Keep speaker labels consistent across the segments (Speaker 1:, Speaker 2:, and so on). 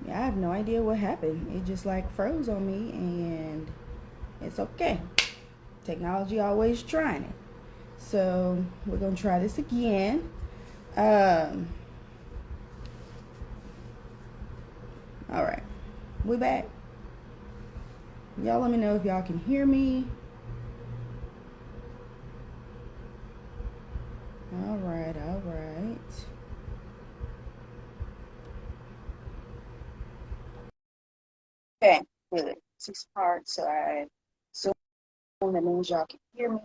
Speaker 1: Yeah, I have no idea what happened. It just like froze on me, and it's okay. Technology always trying it. So we're gonna try this again. Um, all right, we back. Y'all let me know if y'all can hear me. All right, all right. Okay, good. Six parts, so I assume that means y'all can hear me.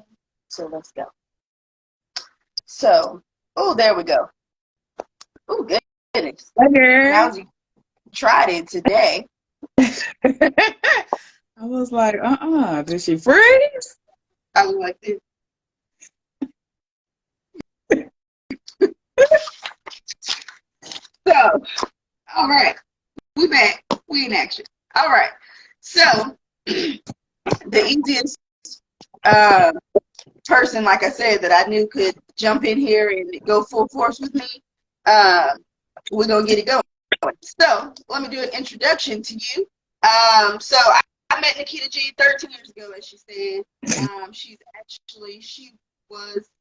Speaker 1: So let's go. So, oh, there we go. Oh, goodness.
Speaker 2: Hi, girl.
Speaker 1: Now you tried it today.
Speaker 2: I was like, did she freeze?
Speaker 1: I was like this. So, all right, we back. We in action. All right. So, the easiest uh, person, like I said, that I knew could jump in here and go full force with me, uh, we're going to get it going. So, let me do an introduction to you. I met Nikita G 13 years ago, as she said. She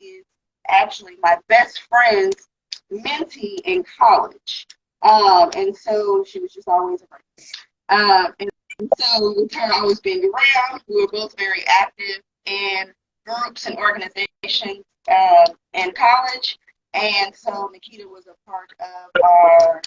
Speaker 1: is actually my best friend's mentee in college. And so she was just always around. And so with her always being around, we were both very active in groups and organizations in college. And so Nikita was a part of our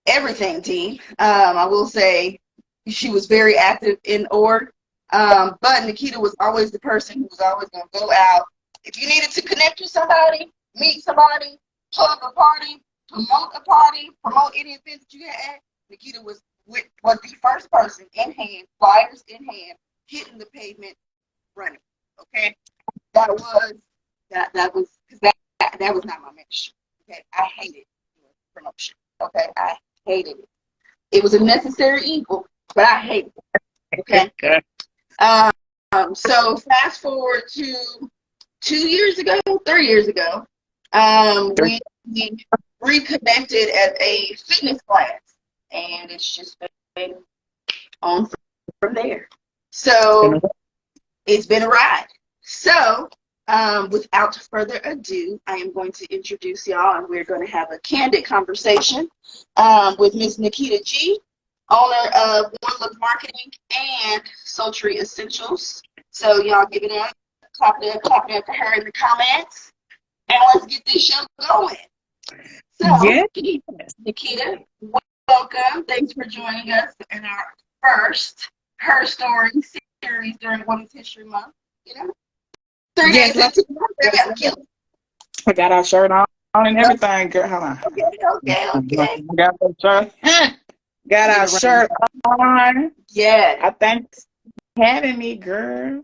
Speaker 1: everything team. I will say she was very active in org. But Nikita was always the person who was always going to go out. If you needed to connect with somebody, meet somebody, plug a party, promote any event that you had, Nikita was the first person in hand, flyers in hand, hitting the pavement, running. Okay, that was that was because that was not my mission. Okay, I hated promotion. Okay, I hated it. It was a necessary evil, but I hated it. Okay. So fast forward to 2 years ago, 3 years ago, we reconnected at a fitness class, and it's just been on from there. So it's been a ride. So without further ado, I am going to introduce y'all, and we're going to have a candid conversation with Miss Nikita G, owner of One Look Marketing and Sultry Essentials. So y'all give it up, clap it up for her in the comments, and let's get this show going. So,
Speaker 2: Yes.
Speaker 1: Nikita, welcome. Thanks for joining us in our first Her Story series during Women's History Month. You know, three
Speaker 2: Yes,
Speaker 1: days into the month, I gotta kill it.
Speaker 2: I got our shirt on and everything, girl. Hold on.
Speaker 1: Okay.
Speaker 2: Got our shirt. Got
Speaker 1: Get
Speaker 2: our
Speaker 1: around.
Speaker 2: shirt on.
Speaker 1: Yeah,
Speaker 2: I thank you for having me, girl.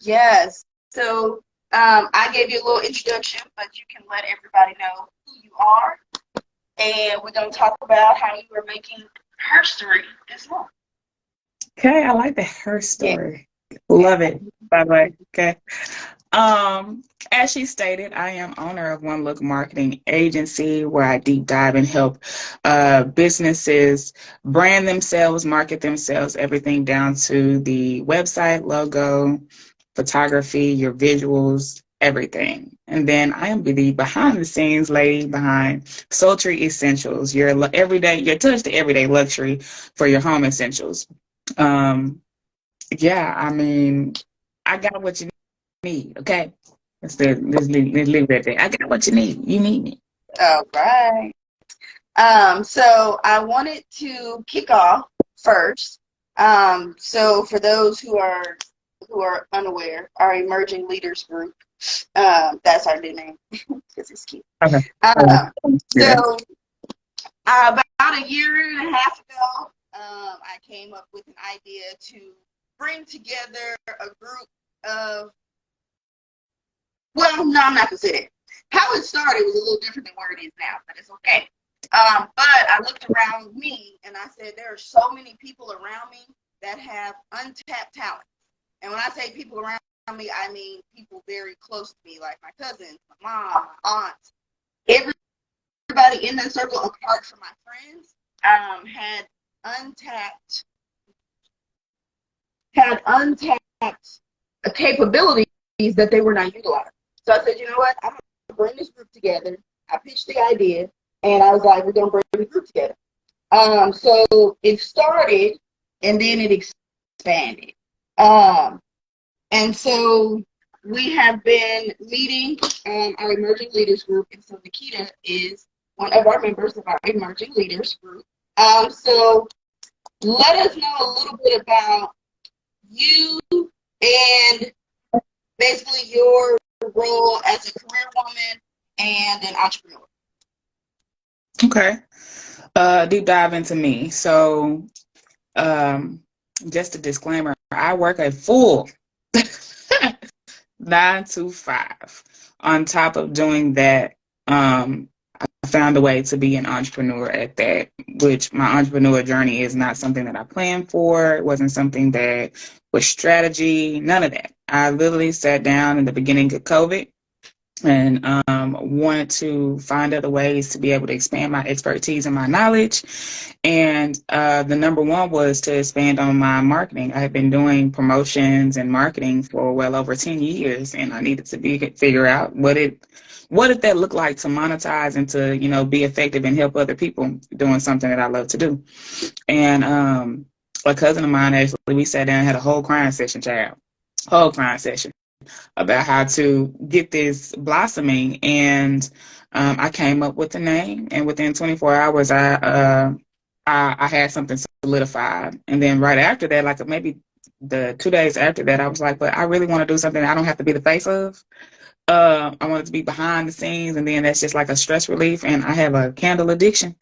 Speaker 1: yes. So, I gave you a little introduction, but you can let everybody know who you are, and we're gonna talk about how you are making her story as well.
Speaker 2: Okay, I like the her
Speaker 1: Yeah.
Speaker 2: story. Love it, by the way. Okay. As she stated, I am owner of One Look Marketing Agency, where I deep dive and help businesses brand themselves, market themselves, everything down to the website, logo, photography, your visuals, everything. And then I am the behind the scenes lady behind Sultry Essentials, your everyday, your touch to everyday luxury for your home essentials. Um, yeah, I mean, I got what you need. Okay, let's leave it there. I got what you need. You need me.
Speaker 1: All right. So I wanted to kick off first. So for those who are unaware, our emerging leaders group, that's our new name because it's cute.
Speaker 2: Okay.
Speaker 1: Um,
Speaker 2: Yeah.
Speaker 1: so about a year and a half ago, I came up with an idea to bring together a group of. Well, no, I'm not gonna say that. How it started was a little different than where it is now, but it's okay. But I looked around me and I said there are so many people around me that have untapped talent. And when I say people around me, I mean people very close to me, like my cousins, my mom, my aunts, everybody in that circle, apart from my friends, had untapped capabilities that they were not utilizing. So I said, you know what? I'm going to bring this group together. I pitched the idea, and I was like, we're going to bring the group together. So it started, and then it expanded. And so we have been meeting our emerging leaders group, and so Nikita is one of our members of our emerging leaders group. So let us know a little bit about you and basically your role as a career woman and an entrepreneur.
Speaker 2: Okay. Deep dive into me. So, just a disclaimer, I work a full 9 to 5. On top of doing that, I found a way to be an entrepreneur at that, which my entrepreneur journey is not something that I planned for. It wasn't something that was strategy, none of that. I literally sat down in the beginning of COVID and wanted to find other ways to be able to expand my expertise and my knowledge. And the number one was to expand on my marketing. I had been doing promotions and marketing for well over 10 years, and I needed to figure out what did that look like to monetize and to, be effective and help other people doing something that I love to do. And a cousin of mine, actually, we sat down and had a whole crying session, about how to get this blossoming. And I came up with the name, and within 24 hours, I had something solidified. And then right after that, like maybe the 2 days after that, I was like, but I really want to do something I don't have to be the face of. I wanted to be behind the scenes, and then that's just like a stress relief. And I have a candle addiction.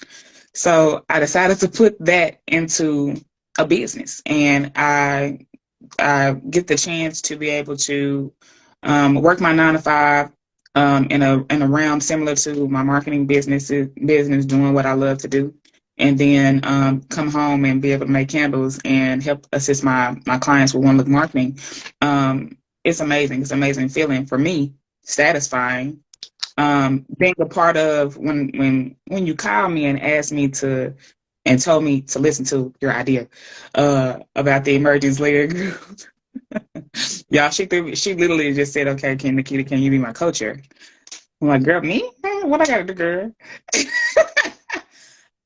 Speaker 2: So I decided to put that into a business, and I get the chance to be able to work my 9 to 5 in a realm similar to my marketing business, doing what I love to do, and then come home and be able to make candles and help assist my clients with One Look Marketing. It's amazing. It's an amazing feeling for me, satisfying. Being a part of when you called me and asked me to and told me to listen to your idea about the emergence leader group. Y'all, she literally just said, okay, Nikita, can you be my coacher? I'm like, girl, me? What I gotta do, girl?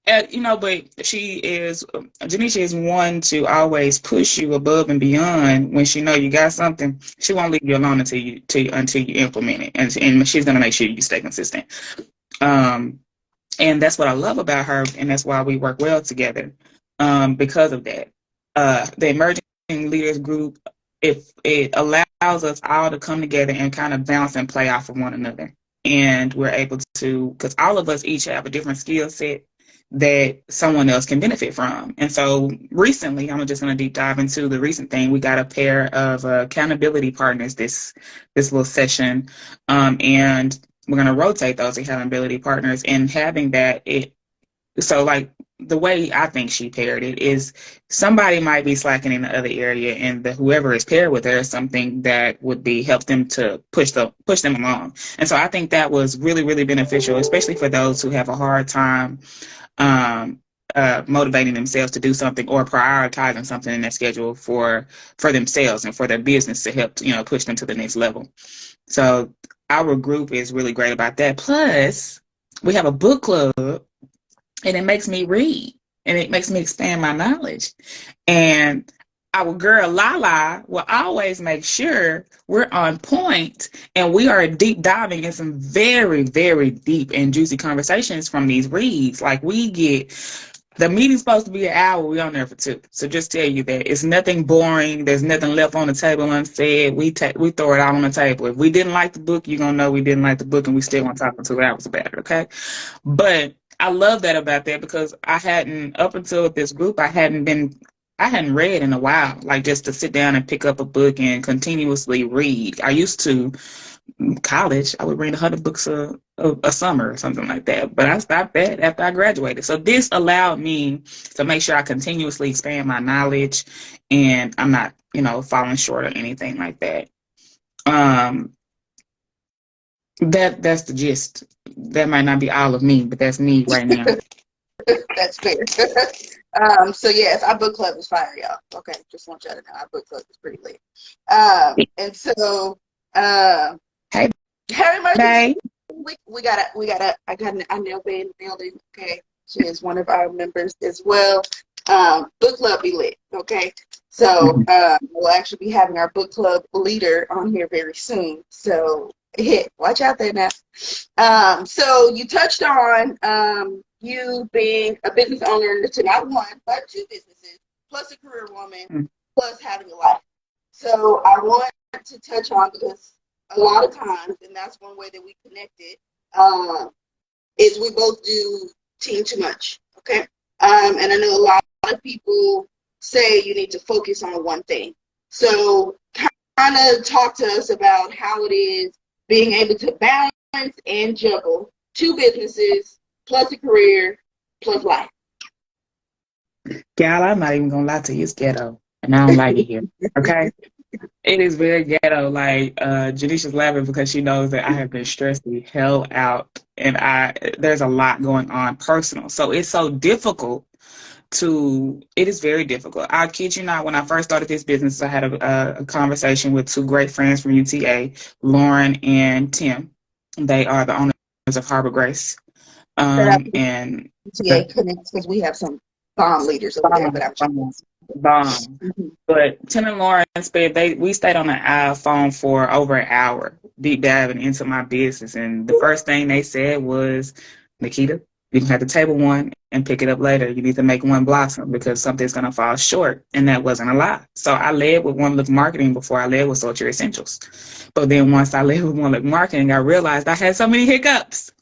Speaker 2: But Janisha is one to always push you above and beyond. When she know you got something, she won't leave you alone until you implement it, and she's gonna make sure you stay consistent. And that's what I love about her, and that's why we work well together. Because of that, the emerging leaders group, if it allows us all to come together and kind of bounce and play off of one another, and we're able to, because all of us each have a different skill set that someone else can benefit from. And so recently, I'm just going to deep dive into the recent thing. We got a pair of accountability partners this little session, and we're going to rotate those accountability partners, and having that, so like the way I think she paired it is somebody might be slacking in the other area, and whoever is paired with her is something that would be help them to push them along. And so I think that was really, really beneficial, especially for those who have a hard time motivating themselves to do something or prioritizing something in their schedule for themselves and for their business to help, push them to the next level. So our group is really great about that. Plus, we have a book club, and it makes me read, and it makes me expand my knowledge. And our girl Lala will always make sure we're on point, and we are deep diving in some very, very deep and juicy conversations from these reads. Like, the meeting's supposed to be an hour, we're on there for 2. So just tell you that it's nothing boring. There's nothing left on the table unsaid. We throw it out on the table. If we didn't like the book, you're going to know we didn't like the book, and we still want to talk for 2 hours about it, okay? But I love that about that, because up until this group, I hadn't read in a while, like just to sit down and pick up a book and continuously read. I used to, college, I would read 100 books a summer or something like that. But I stopped that after I graduated. So this allowed me to make sure I continuously expand my knowledge, and I'm not, falling short or anything like that. That's the gist. That might not be all of me, but that's me right now.
Speaker 1: That's fair. So yes, our book club is fire, y'all. Okay, just want y'all to know our book club is pretty lit. And so, uh,
Speaker 2: Hey,
Speaker 1: Harry Emergency,
Speaker 2: babe.
Speaker 1: I got an Anel Bay in the building. Okay, she is one of our members as well. Book club be lit. Okay, so
Speaker 2: Mhm.
Speaker 1: we'll actually be having our book club leader on here very soon. So watch out there now. So you touched on you being a business owner to not one but two businesses, plus a career woman, plus having a life. So I want to touch on because a lot of times, and that's one way that we connected, is we both do team too much. Okay, and I know a lot of people say you need to focus on one thing. So kind of talk to us about how it is being able to balance and juggle two businesses plus a career plus life.
Speaker 2: Gal, I'm not even gonna lie to you, it's ghetto. And I don't like it here. Okay? It is very ghetto. Like Janisha's laughing because she knows that I have been stressed the hell out and there's a lot going on personal. So it's so difficult it is very difficult. I kid you not, when I first started this business, I had a conversation with two great friends from UTA, Lauren and Tim. They are the owners of Harbor Grace.
Speaker 1: Set up
Speaker 2: And
Speaker 1: TA Connects because we have some bomb leaders over there, but I'm
Speaker 2: bomb,
Speaker 1: just
Speaker 2: bomb. But Tim and Lauren we stayed on the phone for over an hour, deep diving into my business. And the first thing they said was, Nikita, you can have to table one and pick it up later. You need to make one blossom because something's gonna fall short. And that wasn't a lie. So I led with One Look Marketing before I led with Sultry Essentials. But then once I led with One Look Marketing, I realized I had so many hiccups.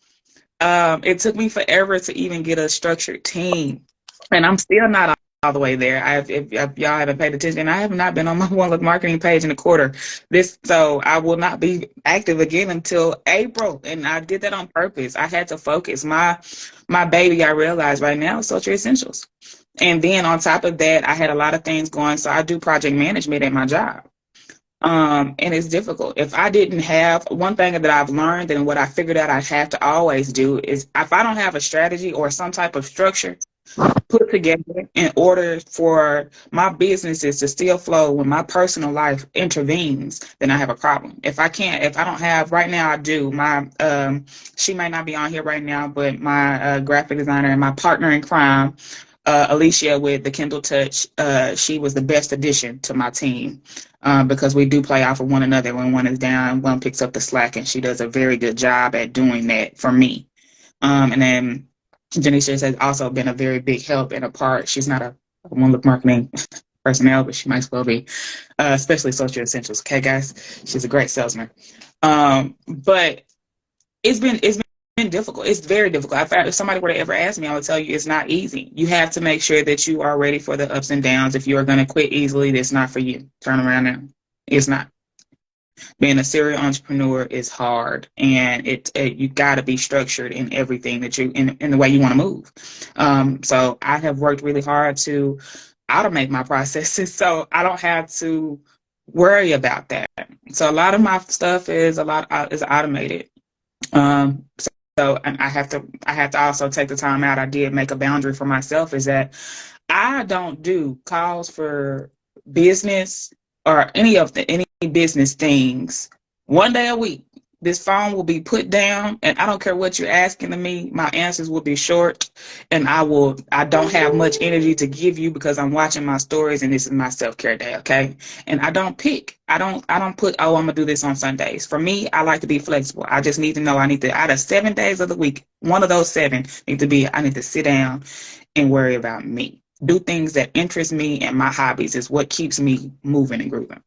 Speaker 2: It took me forever to even get a structured team, and I'm still not all the way there. If y'all haven't paid attention, I have not been on my One Look Marketing page in a quarter. So I will not be active again until April, and I did that on purpose. I had to focus. My baby, I realized right now, is Sultry Essentials, and then on top of that, I had a lot of things going. So I do project management at my job. And it's difficult. If I didn't have one thing that I've learned and what I figured out I have to always do is if I don't have a strategy or some type of structure put together in order for my businesses to still flow when my personal life intervenes, then I have a problem. If I don't have right now, I do. She might not be on here right now, but my graphic designer and my partner in crime, Alicia with the Kindle Touch, she was the best addition to my team because we do play off of one another. When one is down, one picks up the slack, and she does a very good job at doing that for me. And then Janisha has also been a very big help and a part. She's not a One Look Marketing personnel, but she might as well be, especially Social Essentials. Okay, guys, she's a great salesman. But it's been difficult. It's very difficult. If somebody were to ever ask me, I would tell you it's not easy. You have to make sure that you are ready for the ups and downs. If you are going to quit easily, that's not for you. Turn around now. It's not. Being a serial entrepreneur is hard, and you got to be structured in everything that in the way you want to move. So I have worked really hard to automate my processes so I don't have to worry about that. So a lot of my stuff is automated. So and I have to also take the time out. I did make a boundary for myself is that I don't do calls for business or any business things 1 day a week. This phone will be put down, and I don't care what you're asking of me. My answers will be short, and I don't have much energy to give you because I'm watching my stories, and this is my self-care day, okay? And I don't pick. I don't put, oh, I'm gonna do this on Sundays. For me, I like to be flexible. I just need to know out of 7 days of the week, one of those seven I need to sit down and worry about me. Do things that interest me, and my hobbies is what keeps me moving and grooving.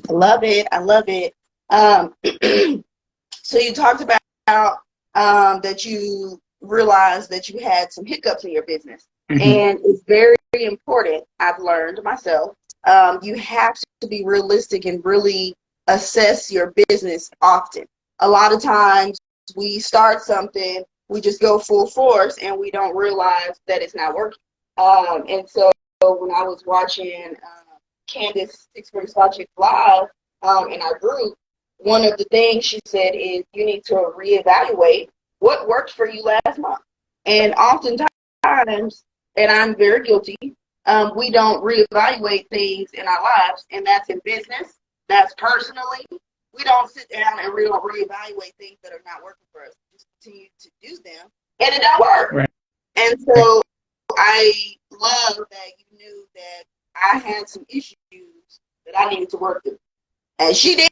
Speaker 1: I love it. I love it. So you talked about that you realized that you had some hiccups in your business,
Speaker 2: Mm-hmm.
Speaker 1: and it's very important. I've learned myself. You have to be realistic and really assess your business often. A lot of times we start something, we just go full force, and we don't realize that it's not working. And so when I was watching Candace Express Logic Live in our group, one of the things she said is you need to reevaluate what worked for you last month. And oftentimes, and I'm very guilty, we don't reevaluate things in our lives, and that's in business, that's personally. We don't sit down and we don't reevaluate things that are not working for us. We just continue to do them, and it don't work.
Speaker 2: Right.
Speaker 1: And so I love that you knew that I had some issues that I needed to work through. And she did.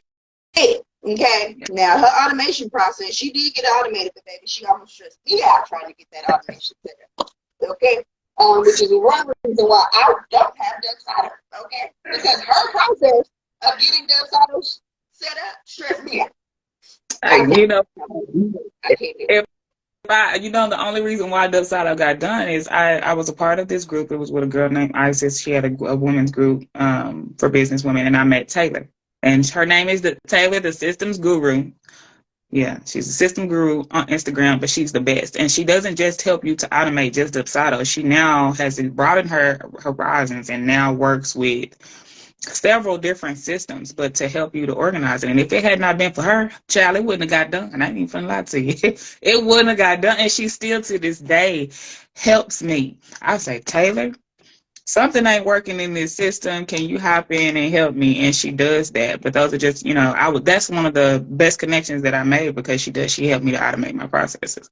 Speaker 1: Okay. Now, her automation process, she did get automated, but baby, she almost stressed me out trying to get that automation set up. Okay. Which is one reason why I don't have Dove Cider. Okay. Because her process of getting Dove Cider set up stressed me out.
Speaker 2: You know,
Speaker 1: I can't do it.
Speaker 2: the only reason why Dove Cider got done is I was a part of this group. It was with a girl named Isis. She had a women's group for business women, and I met Taylor. And her name is Taylor, the systems guru. Yeah, she's a system guru on Instagram, but she's the best. And she doesn't just help you to automate just Dubsado. She now has broadened her horizons and now works with several different systems, but to help you to organize it. And if it had not been for her, child, it wouldn't have got done. I ain't even finna lie to you. It wouldn't have got done. And she still to this day helps me. I say, Taylor, something ain't working in this system. Can you hop in and help me? And she does that. But those are just, that's one of the best connections that I made because she helped me to automate my processes.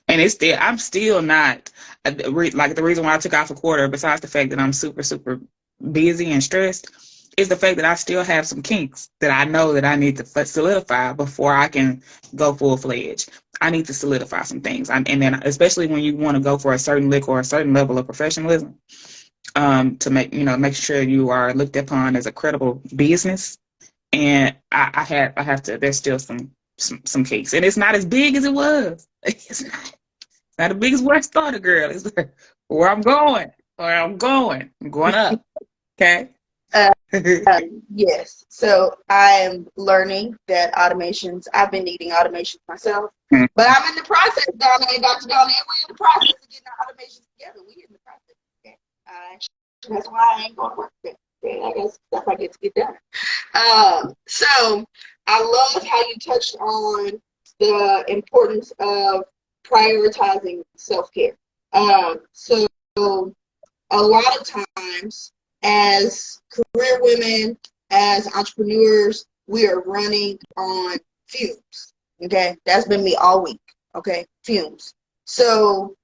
Speaker 2: And I'm still not, like the reason why I took off a quarter, besides the fact that I'm super, super busy and stressed, is the fact that I still have some kinks that I know that I need to solidify before I can go full-fledged. I need to solidify some things. And then especially when you want to go for a certain lick or a certain level of professionalism, to make sure you are looked upon as a credible business. And I have to. There's still some cakes, and it's not as big as it was. It's not as big as where I started, girl. It's where I'm going. I'm going up. Okay.
Speaker 1: Yes. So I'm learning that automations. I've been needing automations myself, but I'm in the process, Donna and Dr. Donna. We're in the process of getting our automations together. We're in the process. Okay. That's why I ain't going to work today. I got stuff I get to get done. So I love how you touched on the importance of prioritizing self-care. So a lot of times as career women, as entrepreneurs, we are running on fumes. Okay. That's been me all week. Okay. Fumes. So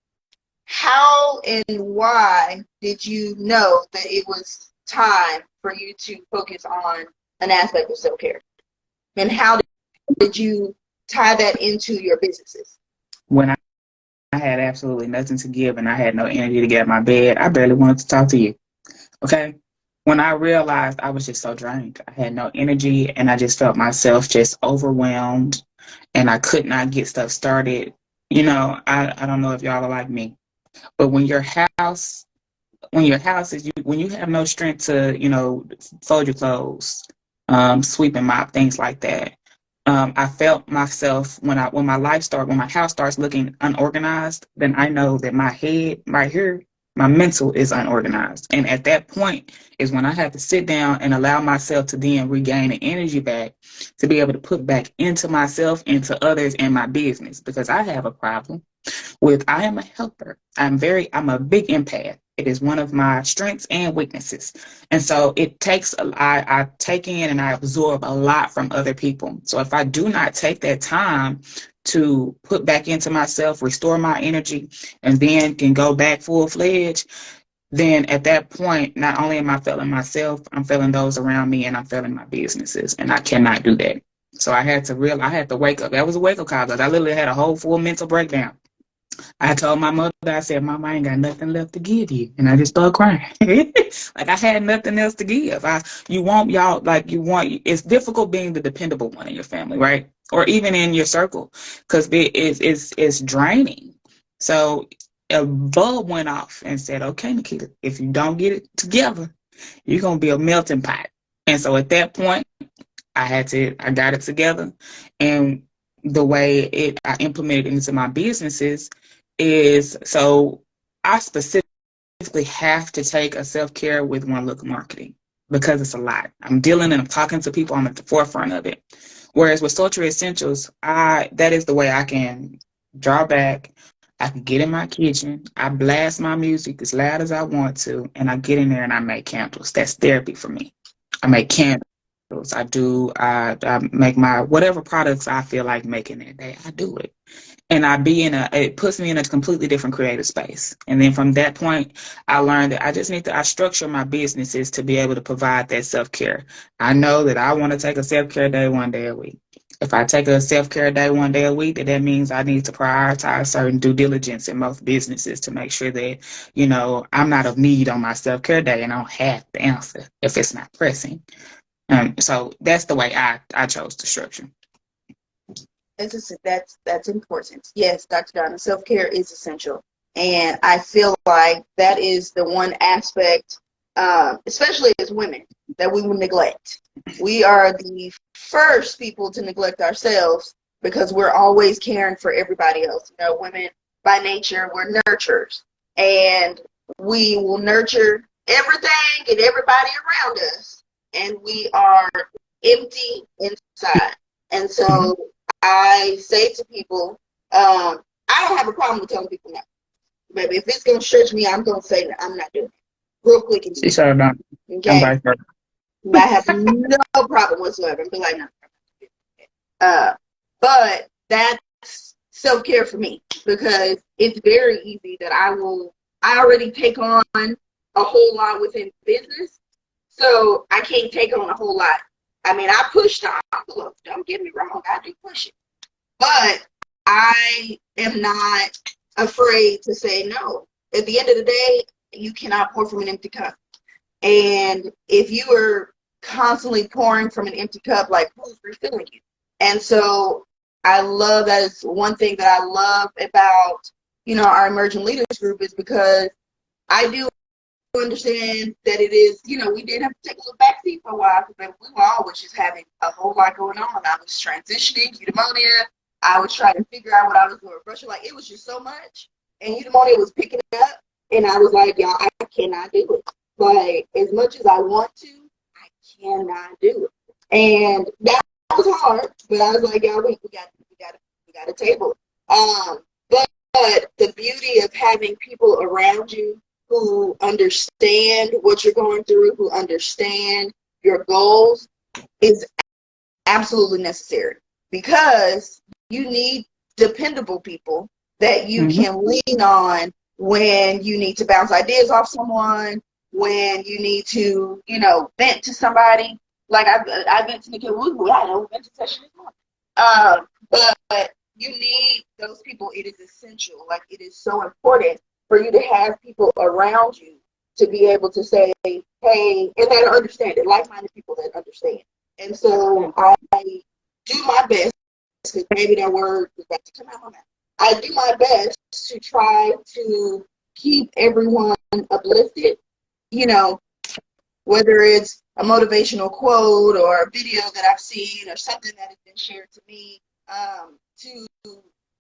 Speaker 1: how and why did you know that it was time for you to focus on an aspect of self-care? And how did you tie that into your businesses?
Speaker 2: When I had absolutely nothing to give and I had no energy to get out of my bed, I barely wanted to talk to you. Okay? When I realized I was just so drained, I had no energy and I just felt myself just overwhelmed and I could not get stuff started. I don't know if y'all are like me. But when your house is when you have no strength to, fold your clothes, sweep and mop, things like that. I felt myself when my house starts looking unorganized, then I know that my head right here, my mental is unorganized. And at that point is when I have to sit down and allow myself to then regain the energy back to be able to put back into myself, into others, and my business. Because I have a problem I am a helper. I'm a big empath. It is one of my strengths and weaknesses. And so it takes, I take in and I absorb a lot from other people. So if I do not take that time to put back into myself, restore my energy, and then can go back full-fledged, then at that point, not only am I failing myself, I'm failing those around me and I'm failing my businesses. And I cannot do that. So I had to wake up. That was a wake-up call because I literally had a whole full mental breakdown. I told my mother, I said, Mama, I ain't got nothing left to give you. And I just started crying. Like I had nothing else to give. It's difficult being the dependable one in your family, right? Or even in your circle, because it's draining. So a bulb went off and said, okay, Nikita, if you don't get it together, you're going to be a melting pot. And so at that point, I got it together. And the way I implemented it into my businesses is, so I specifically have to take a self-care with One Look Marketing because it's a lot. I'm dealing and I'm talking to people. I'm at the forefront of it. Whereas with Sultry Essentials, that is the way I can draw back. I can get in my kitchen. I blast my music as loud as I want to, and I get in there and I make candles. That's therapy for me. I make candles. I make my whatever products I feel like making that day. I do it, and it puts me in a completely different creative space. And then from that point, I learned that I structure my businesses to be able to provide that self-care. I know that I want to take a self-care day one day a week. If I take a self-care day one day a week, that means I need to prioritize certain due diligence in most businesses to make sure that, I'm not of need on my self-care day and I don't have the answer if it's not pressing. So that's the way I chose to structure.
Speaker 1: That's important. Yes, Dr. Donna, self-care is essential. And I feel like that is the one aspect, especially as women, that we will neglect. We are the first people to neglect ourselves because we're always caring for everybody else. Women by nature, we're nurturers. And we will nurture everything and everybody around us. And we are empty inside. And so I say to people, I don't have a problem with telling people no. Baby, if it's going to stretch me, I'm going to say I'm not doing it. Real quick and
Speaker 2: She shut down.
Speaker 1: Okay? I have no problem whatsoever. And be like, no. But that's self-care for me because it's very easy that I already take on a whole lot within business. So I can't take on a whole lot. I mean, I push the envelope. Don't get me wrong. I do push it. But I am not afraid to say no. At the end of the day, you cannot pour from an empty cup. And if you are constantly pouring from an empty cup, like, who's refilling you? And so I love that. It's one thing that I love about, our emerging leaders group is because I do understand that it is, we did have to take a little backseat for a while because we were always just having a whole lot going on. I was transitioning, Eudaimonia. I was trying to figure out what I was doing. Brush, like, it was just so much. And Eudaimonia was picking it up. And I was like, y'all, I cannot do it. Like, as much as I want to, I cannot do it. And that was hard. But I was like, y'all, we got a table. But the beauty of having people around you who understand what you're going through, who understand your goals, is absolutely necessary because you need dependable people that you can lean on when you need to bounce ideas off someone, when you need to, vent to somebody. Like I vent to Nikhil Woo, I know vent to session this morning. But you need those people. It is essential. Like, it is so important for you to have people around you to be able to say, hey, and that understand it, like-minded people that understand. And so I do my best, because maybe that word is about to come out my mouth. I do my best to try to keep everyone uplifted, whether it's a motivational quote or a video that I've seen or something that has been shared to me, to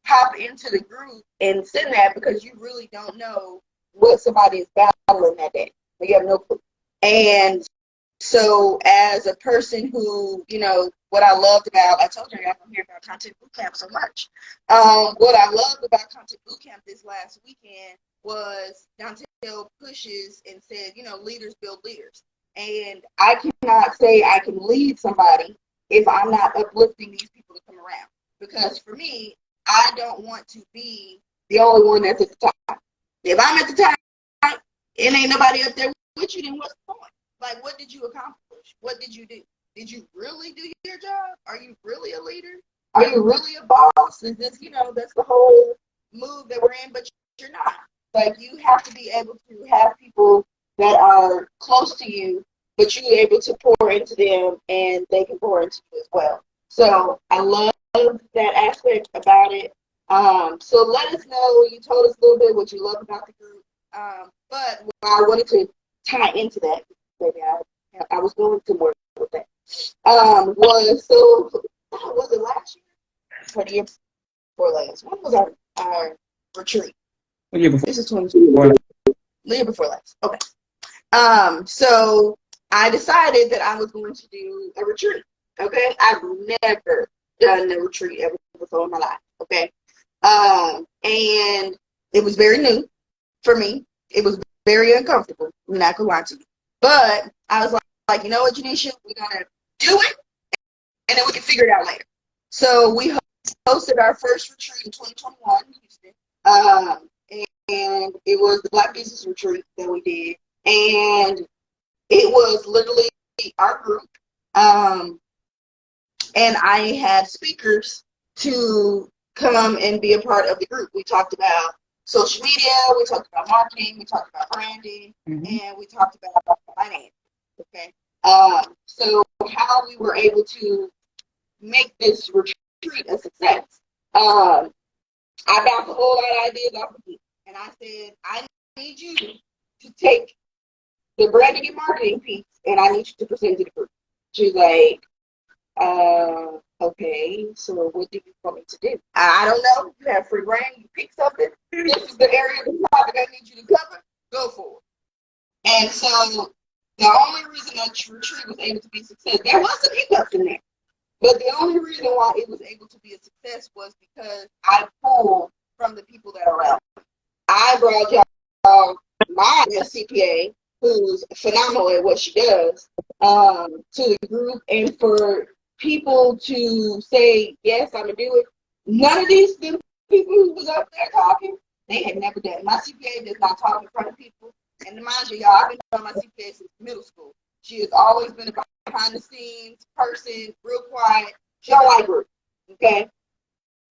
Speaker 1: hop into the group and send that, because you really don't know what somebody is battling that day. You have no clue. And so as a person who, what I loved about, I told you I'm here about Content Bootcamp so much. What I loved about Content Bootcamp this last weekend was Dontel pushes and said, leaders build leaders. And I cannot say I can lead somebody if I'm not uplifting these people to come around. Because for me, I don't want to be the only one that's at the top. If I'm at the top and ain't nobody up there with you, then what's the point? Like, what did you accomplish? What did you do? Did you really do your job? Are you really a leader? Are you really a boss? Is this, that's the whole move that we're in, but you're not. Like, you have to be able to have people that are close to you, but you're able to pour into them and they can pour into you as well. So I love that aspect about it. So let us know. You told us a little bit what you love about the group. But I wanted to tie into that, maybe I was going to work with that. Was it last year or the year before last? When was our retreat?
Speaker 2: The year before.
Speaker 1: This is 2020. The year before last. Okay. So I decided that I was going to do a retreat. Okay, I've never done a retreat ever before in my life. Okay, and it was very new for me. It was very uncomfortable. I'm not gonna lie to you, but I was like, you know what, Janisha, we're gonna do it, and then we can figure it out later. So we hosted our first retreat in 2021 in Houston, and it was the Black Business Retreat that we did, and it was literally our group. And I had speakers to come and be a part of the group. We talked about social media, we talked about marketing, we talked about branding, and we talked about finance. Okay. So how we were able to make this retreat a success. I bounced a whole lot of ideas off of you, and I said, I need you to take the branding and marketing piece, and I need you to present to the group. She's like, okay, so what do you want me to do? I don't know. You have free reign. You pick something. This is the area of the topic I need you to cover. Go for it. And so the only reason that retreat was able to be a success, there was some hiccups in there, but the only reason why it was able to be a success was because I pulled from the people that are around me. I brought y'all my CPA, who's phenomenal at what she does, to the group, and for people to say, yes, I'm going to do it. None of these people who was up there talking, they had never done it. My CPA does not talk in front of people. And to mind you, y'all, I've been on my CPA since middle school. She has always been a behind the scenes person, real quiet. She don't like group, okay?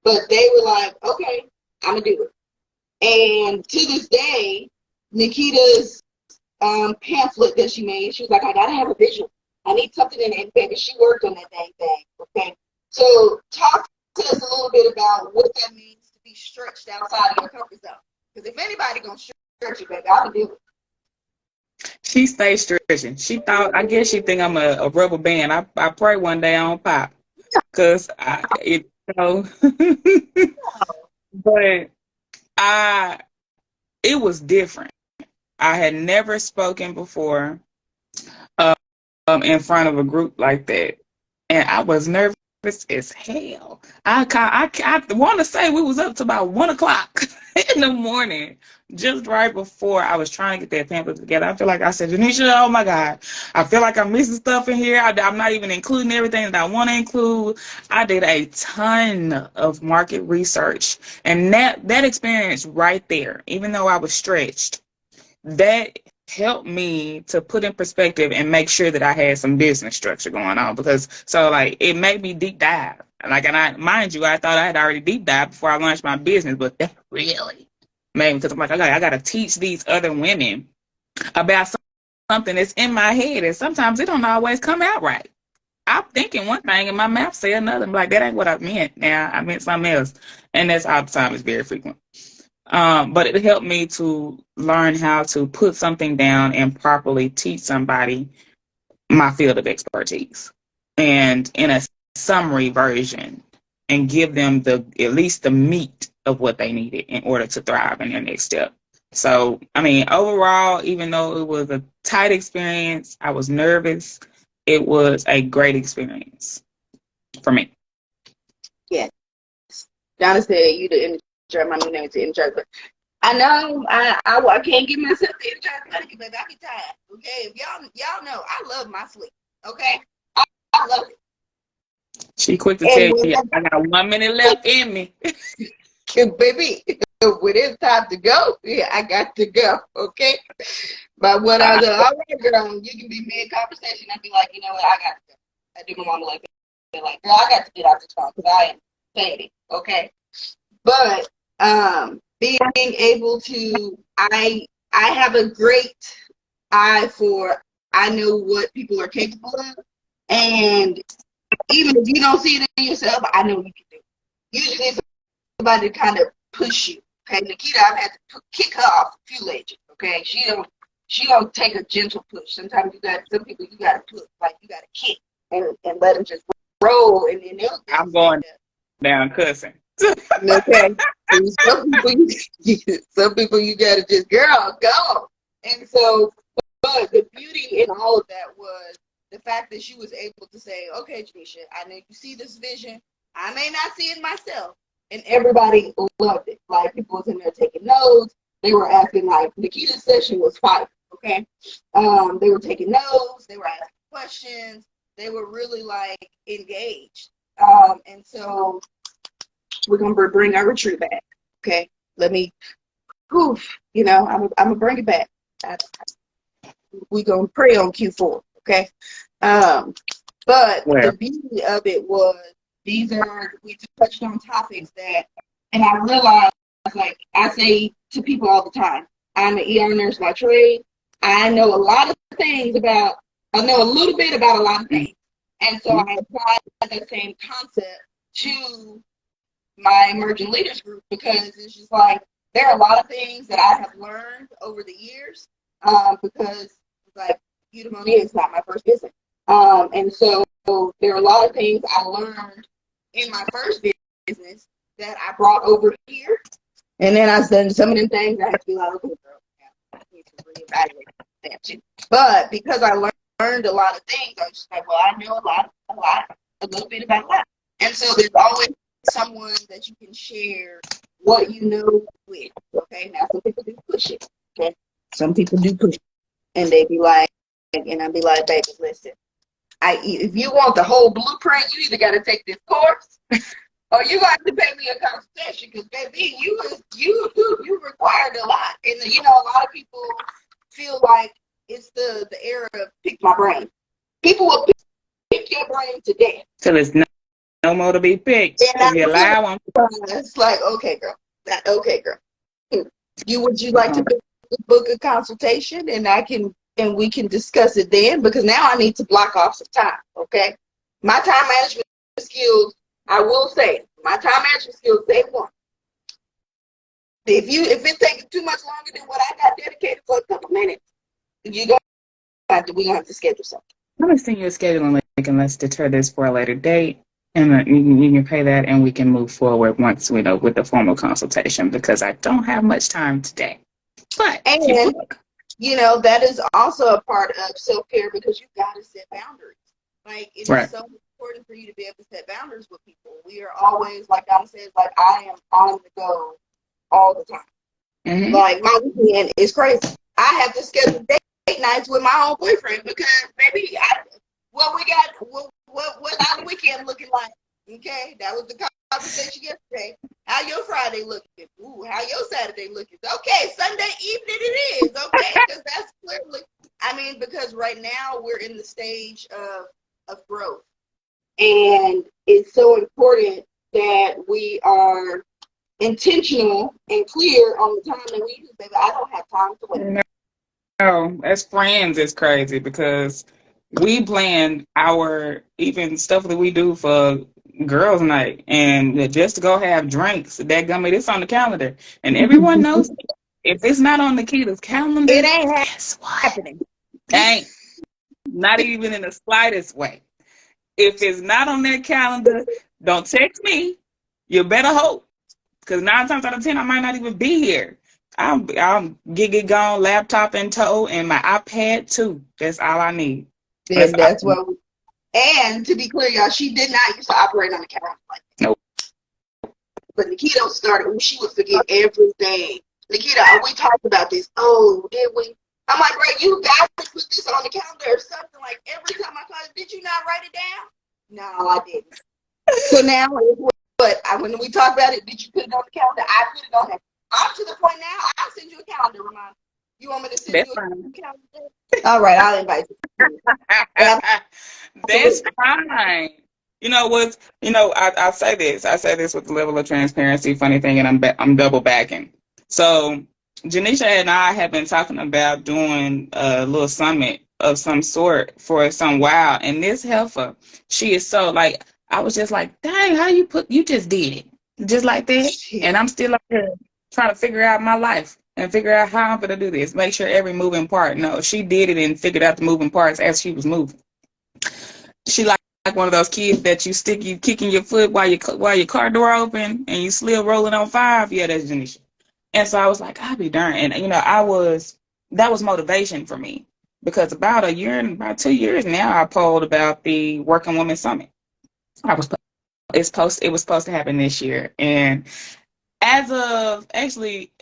Speaker 1: But they were like, okay, I'm going to do it. And to this day, Nikita's pamphlet that she made, she was like, I got to have a visual. I need something in it, baby. She worked on that dang thing, okay? So talk to us a little bit about what that means to be stretched outside of your comfort zone. Because if anybody going to stretch you, baby, I'm going to do it.
Speaker 2: She stays stretching. She thought, I guess she think I'm a rubber band. I pray one day I don't pop. Because but it was different. I had never spoken before in front of a group like that, and I was nervous as hell. I want to say we was up to about 1:00 in the morning, just right before I was trying to get that pamphlet together. I feel like I said, Janisha, oh my God, I feel like I'm missing stuff in here. I'm not even including everything that I want to include. I did a ton of market research, and that experience right there, even though I was stretched, that helped me to put in perspective and make sure that I had some business structure going on, because so like it made me deep dive. Like, and I, mind you, I thought I had already deep dived before I launched my business, but that really made me, because I'm like, I got to teach these other women about something that's in my head, and sometimes it don't always come out right. I'm thinking one thing and my mouth say another. I'm like, that ain't what I meant. Now I meant something else, and that's all the time. It's very frequent. But it helped me to learn how to put something down and properly teach somebody my field of expertise, and in a summary version, and give them at least the meat of what they needed in order to thrive in their next step. So, I mean, overall, even though it was a tight experience, I was nervous. It was a great experience for me.
Speaker 1: Yes. Donna said you the energizer. My new name is the energizer. I know I can't get myself the energizer bunny, baby. I get tired. Okay, if y'all know, I love my sleep. Okay, I love it.
Speaker 2: She quick to tell you, I got 1 minute left in me.
Speaker 1: Baby, when it's time to go, yeah, I got to go. Okay, but when I was all right, girl, you can be mid conversation and be like, you know what, I got to go. I do my mama like that. Like, girl, I got to get out this phone because I am fading. Okay, but being able to, I have a great eye for, I know what people are capable of, and even if you don't see it in yourself, I know you can do it. You just need somebody to kind of push you. Okay, Nikita, I've had to kick her off a few ledges. Okay, she don't take a gentle push. Sometimes some people you gotta push, like you gotta kick and let them just roll, and then
Speaker 2: I'm going down cussing.
Speaker 1: Okay. Some people you gotta just, girl, go. And so, but the beauty in all of that was the fact that she was able to say, okay, Janisha, I know you see this vision. I may not see it myself. And everybody loved it. Like, people was in there taking notes. They were asking, like, Nikita's session was fire, okay? They were taking notes. They were asking questions. They were really, like, engaged. And so we're going to bring our retreat back, okay? Let me, I'm going to bring it back. We're going to pray on Q4, okay? But the beauty of it was, we touched on topics that, and I realized, like I say to people all the time, I'm an ER nurse by trade. I know a lot of things I know a little bit about a lot of things. And so I applied that same concept to my emerging leaders group, because it's just like, there are a lot of things that I have learned over the years, because like Eudaimonia is not my first business. And so there are a lot of things I learned in my first business that I brought over here. And then I've done some of them things I have to be like, okay, girl, I need to reevaluate that too. But because I learned a lot of things, I was just like, well, I know a little bit about that. And so there's always someone that you can share what you know with. Okay, now some people do push it. Okay, some people do push it, and they be like, and I'd be like, baby, listen, if you want the whole blueprint, you either got to take this course, or you got to pay me a consultation, because baby, you required a lot, and a lot of people feel like it's the era of pick my brain. People will pick your brain to death.
Speaker 2: So there's no more to be picked.
Speaker 1: It's like, okay, girl. Would you like to book a consultation, and we can discuss it then? Because now I need to block off some time. Okay, my time management skills, I will say, my time management skills, they won. If it's taking too much longer than what I got dedicated for a couple minutes, we're gonna have to schedule something.
Speaker 2: I'm gonna send you a scheduling link, and let's deter this for a later date. And you can pay that, and we can move forward once we know with the formal consultation, because I don't have much time today. But
Speaker 1: that is also a part of self-care, because you've got to set boundaries. Like, it is so important for you to be able to set boundaries with people. We are always, like Donna says, like, I am on the go all the time. Mm-hmm. Like, my weekend is crazy. I have to schedule date nights with my own boyfriend, because baby, what our weekend looking like? Okay, that was the conversation yesterday. How your Friday looking? Ooh, how your Saturday looking? Okay, Sunday evening it is. Okay, because that's clearly. Because right now we're in the stage of growth, and it's so important that we are intentional and clear on the time that we use. Baby, I don't have time to wait.
Speaker 2: No, as friends, it's crazy, because we plan our even stuff that we do for girls' night, and just to go have drinks. It's on the calendar, and everyone knows if it's not on Nikita's calendar,
Speaker 1: it ain't happening.
Speaker 2: Ain't not even in the slightest way. If it's not on their calendar, don't text me. You better hope, because 9 times out of 10, I might not even be here. I'm gig gone, laptop in tow, and my iPad too. That's all I need.
Speaker 1: And that's what. And to be clear, y'all, she did not used to operate on the calendar like that.
Speaker 2: Nope.
Speaker 1: But Nikita started when she would forget everything. Nikita, we talked about this. Oh, did we? I'm like, right, you got to put this on the calendar or something. Like, every time I call it, did you not write it down? No, I didn't. So now, when we talk about it, did you put it on the calendar? I put it on there. I'm to the point now, I'll send you a calendar reminder. You want me to send you a calendar? All right, I'll invite you.
Speaker 2: That's fine. I say this with the level of transparency, funny thing, and I'm double backing. So Janisha and I have been talking about doing a little summit of some sort for some while, and this heifer, she is so, like, I was just like, dang, you just did it just like that, and I'm still up here trying to figure out my life and figure out how I'm going to do this. Make sure every moving part. No, she did it and figured out the moving parts as she was moving. She like one of those kids that you kicking your foot while your car door open and you still rolling on 5. Yeah, that's Janisha. And so I was like, I'll be darned. And that was motivation for me, because about 2 years now, I polled about the Working Women Summit. I was it was supposed to happen this year, and as of actually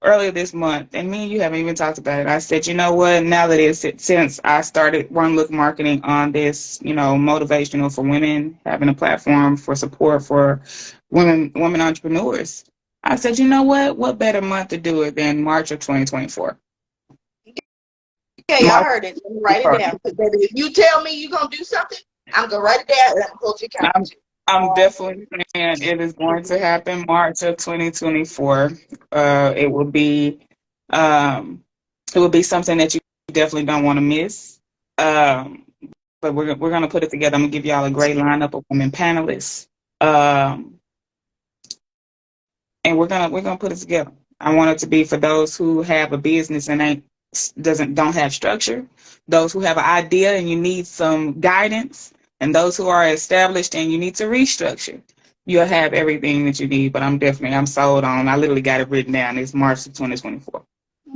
Speaker 2: earlier this month, and me and you haven't even talked about it, I said, you know what, now that since I started One Look Marketing on this, motivational for women, having a platform for support for women entrepreneurs, I said, you know what better month to do it than March of 2024.
Speaker 1: Okay, y'all
Speaker 2: March.
Speaker 1: heard it. Let me write it down. Because baby, if you tell me you're going to do something, I'm going to write it down and I'm going to hold you accountable.
Speaker 2: I'm definitely saying it is going to happen March of 2024. It will be something that you definitely don't want to miss. But we're gonna put it together. I'm gonna give y'all a great lineup of women panelists. And we're gonna put it together. I want it to be for those who have a business and don't have structure, those who have an idea and you need some guidance, and those who are established and you need to restructure. You'll have everything that you need. But I'm sold on. I literally got it written down. It's March of 2024.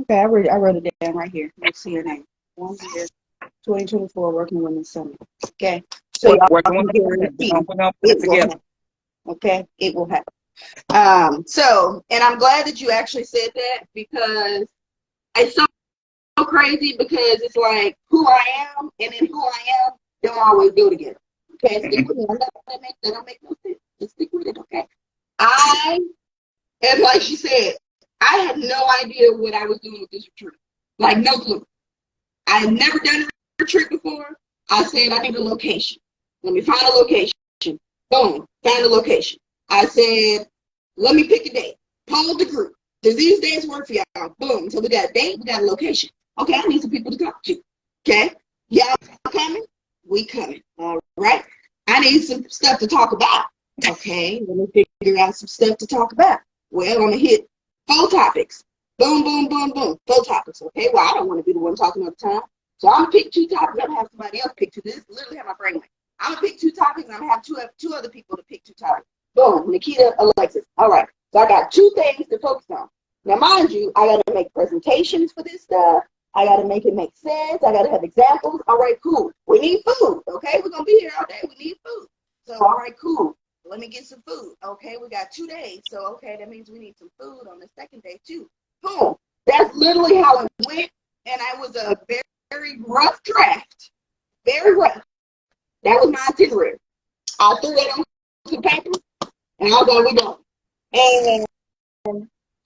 Speaker 1: Okay, I wrote it down right here. Let's see your name. 1 year, 2024 Working Women's Summit. Okay, so y'all can guarantee
Speaker 2: we're gonna put it together.
Speaker 1: Okay, it will happen. And I'm glad that you actually said that, because it's so crazy, because it's like who I am and then who I am don't always go together. Okay, stick with me. That don't make no sense. Just stick with it, okay? And like she said, I had no idea what I was doing with this retreat. Like, no clue. I had never done a retreat before. I said, I need a location. Let me find a location. Boom, found a location. I said, let me pick a date. Poll the group. Does these days work for y'all? Boom. So we got a date, we got a location. Okay, I need some people to talk to. Okay? Y'all coming? We coming. All right. I need some stuff to talk about. Okay, let me figure out some stuff to talk about. Well, I'm going to hit 4 topics. Boom, boom, boom, boom. 4 topics. Okay, well, I don't want to be the one talking all the time. So I'm going to pick 2 topics. I'm going to have somebody else pick 2. This is literally how my brain went. I'm going to pick 2 topics, and I'm going to have two other people to pick 2 topics. Boom, Nikita, Alexis. All right, so I got 2 things to focus on. Now, mind you, I got to make presentations for this stuff. I got to make it make sense. I got to have examples. All right, cool. We need food. Okay, we're going to be here all day. We need food. So, all right, cool. Let me get some food. Okay, we got 2 days. So, okay, that means we need some food on the second day, too. Boom. That's literally how it went. And I was a very, very rough draft. Very rough. That was my itinerary. I threw that on some paper, and I was like, we go. And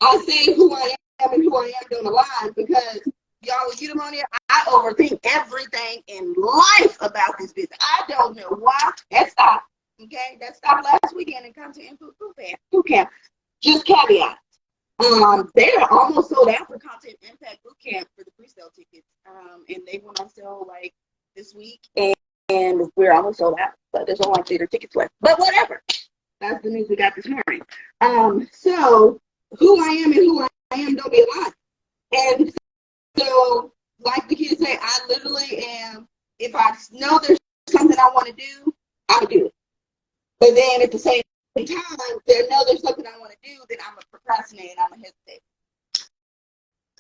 Speaker 1: I say who I am and who I am don't align, because y'all with Eudaimonia, I overthink everything in life about this business. I don't know why. That stopped. Okay, that stopped last weekend in Content Input Boot Camp. Just caveat. They're almost sold out for Content Impact Boot Camp for the pre-sale tickets. And they went on sale like this week, and we're almost sold out. But there's only like theater tickets left. But whatever. That's the news we got this morning. So who I am and who I am don't be aligned. And so, like the kids say, I literally am, if I know there's something I want to do, I'll do it. But then at the same time, there's something I want to do, then I'm going to procrastinate and I'm going to hesitate.